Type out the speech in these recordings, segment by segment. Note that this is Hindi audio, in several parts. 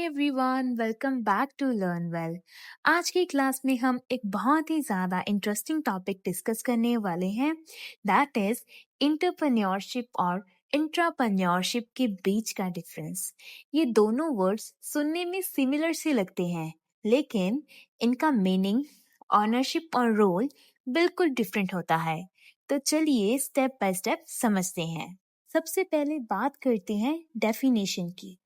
Hi everyone, welcome back to learn well. आज की क्लास में हम एक बहुत ही ज़्यादा इंटरेस्टिंग टॉपिक डिस्कस करने वाले हैं, दैट इज इंटरप्रेन्योरशिप और इंट्राप्रेन्योरशिप के बीच का डिफरेंस। ये दोनों वर्ड्स सुनने में सिमिलर से लगते हैं, लेकिन इनका मीनिंग, ऑनरशिप और रोल बिल्कुल डिफरेंट होता है। तो चलिए स्टेप बाय स्टेप समझते हैं। सबसे पहले बात करते हैं डेफिनेशन की।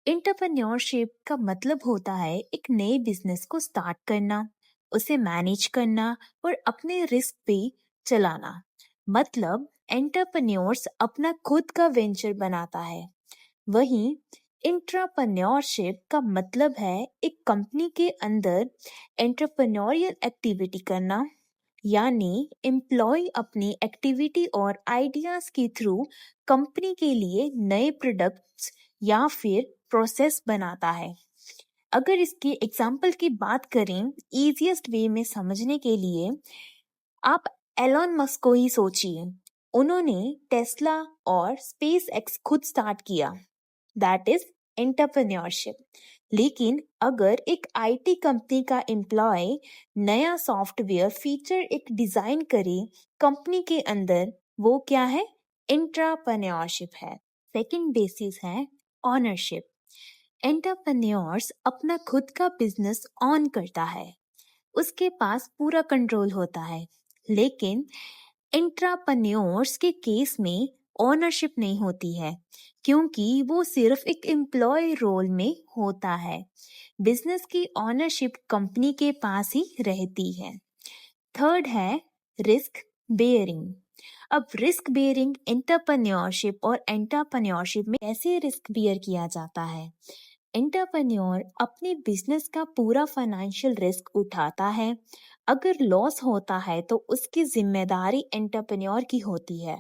एंटरप्रेन्योरशिप का मतलब होता है एक नए बिजनेस को स्टार्ट करना, उसे मैनेज करना और अपने रिस्क पे चलाना। मतलब एंटरप्रेन्योर्स अपना खुद का वेंचर बनाता है। वहीं इंट्राप्रेन्योरशिप का मतलब है एक कंपनी के अंदर एंटरप्रेन्योरियल एक्टिविटी करना, यानी एम्प्लॉय अपनी एक्टिविटी और आइडियाज के थ्रू कंपनी के लिए नए प्रोडक्ट्स या फिर प्रोसेस बनाता है। अगर इसके एग्जाम्पल की बात करें इजीएस्ट वे में समझने के लिए, आप एलोन मस्क को ही सोचिए। उन्होंने टेस्ला और स्पेस एक्स खुद स्टार्ट किया, दैट इज एंटरप्रेन्योरशिप। लेकिन अगर एक आईटी कंपनी का एम्प्लॉय नया सॉफ्टवेयर फीचर एक डिजाइन करे कंपनी के अंदर, वो क्या है? इंट्राप्रेन्योरशिप है। सेकंड बेसिस है ऑनरशिप। एंटरप्रेन्योर्स अपना खुद का बिजनेस ऑन करता है, उसके पास पूरा कंट्रोल होता है। लेकिन इंट्राप्रेन्योर्स के केस में ओनरशिप नहीं होती है, क्योंकि वो सिर्फ एक एम्प्लॉय रोल में होता है। बिजनेस की ओनरशिप कंपनी के पास ही रहती है। थर्ड है रिस्क बेयरिंग। अब रिस्क बेयरिंग एंटरप्रेन्योरशिप और एंटरप्रेन्योरशिप में कैसे रिस्क बियर किया जाता है? एंटरप्रेन्योर अपने बिजनेस का पूरा फाइनेंशियल रिस्क उठाता है। अगर लॉस होता है तो उसकी जिम्मेदारी एंटरप्रेन्योर की होती है।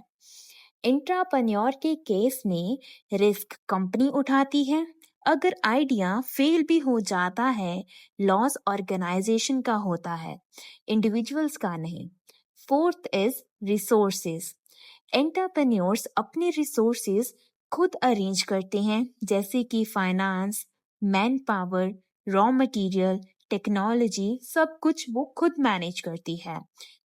एंटरप्रेन्योर के केस में रिस्क कंपनी उठाती है। अगर आइडिया फेल भी हो जाता है, लॉस ऑर्गेनाइजेशन का होता है, इंडिविजुअल्स का नहीं। Fourth is resources. एंटरप्रेन्योर्स अपने रिसोर्सेज खुद अरेंज करते हैं, जैसे कि finance, man power, raw material, technology, सब कुछ वो खुद मैनेज करती है।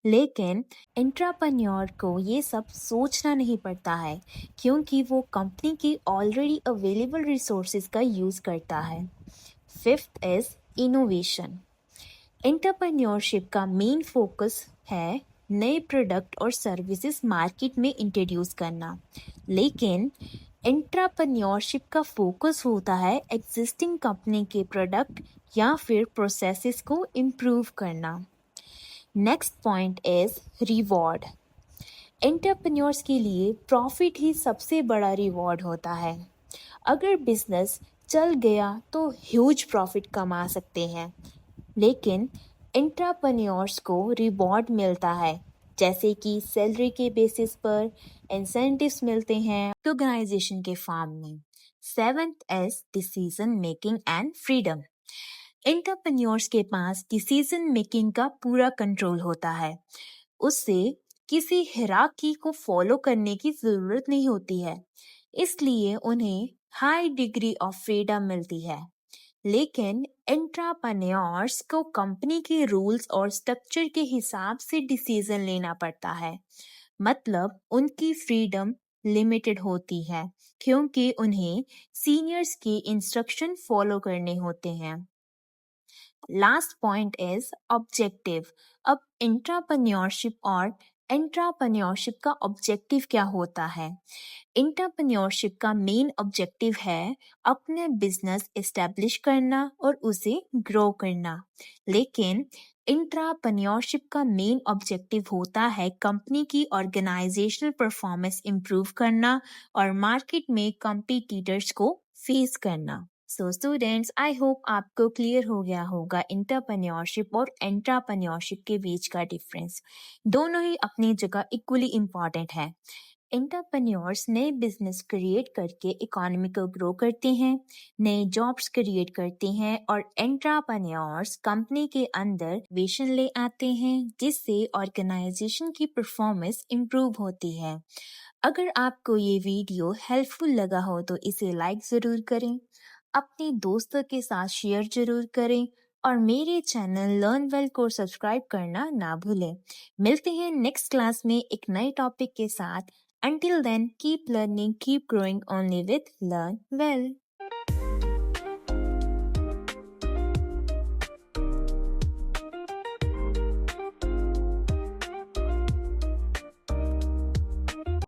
लेकिन एंटरप्रेन्योर को ये सब सोचना नहीं पड़ता है, क्योंकि वो कंपनी की ऑलरेडी अवेलेबल रिसोर्सेज का यूज करता है। Fifth is innovation. एंटरप्रेन्योरशिप का मेन फोकस है नए प्रोडक्ट और सर्विसेज मार्केट में इंट्रोड्यूस करना। लेकिन एंटरप्रेन्योरशिप का फोकस होता है एग्जिस्टिंग कंपनी के प्रोडक्ट या फिर प्रोसेसेस को इम्प्रूव करना। Next point is reward. Entrepreneurs के लिए प्रॉफिट ही सबसे बड़ा रिवॉर्ड होता है। अगर बिजनेस चल गया तो ह्यूज प्रॉफिट कमा सकते हैं, लेकिन एंटरप्रेन्योर्स को रिवॉर्ड मिलता है, जैसे कि सैलरी के बेसिस पर इंसेंटिव्स मिलते हैं ऑर्गेनाइजेशन के फॉर्म में। Seventh is decision making and freedom. Entrepreneurs के पास डिसीजन मेकिंग का पूरा कंट्रोल होता है। उससे किसी हिराकी को फॉलो करने की जरूरत नहीं होती है, इसलिए उन्हें हाई डिग्री ऑफ फ्रीडम मिलती है। लेकिन एंटरप्रेन्योर्स को कंपनी के रूल्स और स्ट्रक्चर के हिसाब से डिसीजन लेना पड़ता है। मतलब उनकी फ्रीडम लिमिटेड होती है, क्योंकि उन्हें सीनियर्स के इंस्ट्रक्शन फॉलो करने होते हैं। Last point is objective. अब एंटरप्रेन्योरशिप और एंटरप्रेन्योरशिप का ऑब्जेक्टिव क्या होता है? एंटरप्रेन्योरशिप का मेन ऑब्जेक्टिव है अपने बिजनेस एस्टेब्लिश करना और उसे ग्रो करना। लेकिन एंटरप्रेन्योरशिप का मेन ऑब्जेक्टिव होता है कंपनी की ऑर्गेनाइजेशनल परफॉर्मेंस इंप्रूव करना और मार्केट में कॉम्पिटिटर्स को फेस करना। सो स्टूडेंट्स, आई होप आपको क्लियर हो गया होगा एंटरप्रेन्योरशिप और एंटरप्रेन्योरशिप के बीच का डिफरेंस। दोनों ही अपनी जगह इक्वली इम्पॉर्टेंट है। एंटरप्रेन्योर्स नए बिजनेस क्रिएट करके इकोनॉमी को ग्रो करते हैं, नए जॉब्स क्रिएट करते हैं, और एंटरप्रेन्योर्स कंपनी के अंदर विजन ले आते हैं, जिससे ऑर्गेनाइजेशन की परफॉर्मेंस इंप्रूव होती है। अगर आपको ये वीडियो हेल्पफुल लगा हो तो इसे लाइक ज़रूर करें। अपने दोस्तों के साथ शेयर जरूर करें और मेरे चैनल लर्न वेल को सब्सक्राइब करना ना भूलें। मिलते हैं नेक्स्ट क्लास में एक नए टॉपिक के साथ। Until then, keep learning, keep growing only with Learn Well.